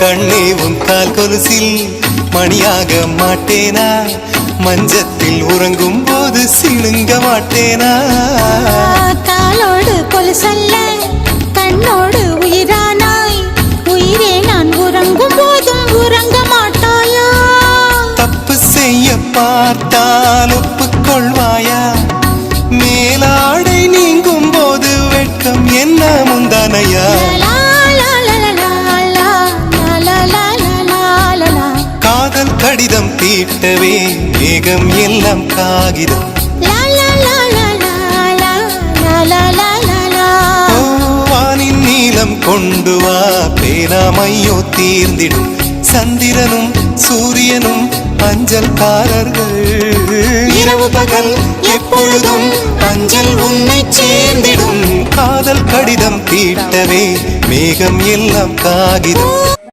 கண்ணே உன் கால் கொலுசில் மணியாக மாட்டேனா மஞ்சத்தில் உறங்கும் போது சிணுங்க மாட்டேனா காலோடு கொலுசல்ல கண்ணோடு உயிரானாய் உயிரே நான் உறங்கும் போதும் உறங்க மாட்டாயா தப்பு செய்ய பார்த்தால் ஒப்புக்கொள்வாயா மேலாடை நீங்கும் போது வெட்கம் என்ன முந்தானையா காதல் கடிதம் தீட்டவே மேகம் எல்லாம் காகிதம் வானின் நீலம் கொண்டு வா பேராமையோ தீர்ந்திடும் சந்திரனும் சூரியனும் அஞ்சல்காரர்கள் இரவு பகல் எப்பொழுதும் அஞ்சல் உன்னை சேர்ந்திடும் காதல் கடிதம் தீட்டவே மேகம் எல்லாம் காகிதம்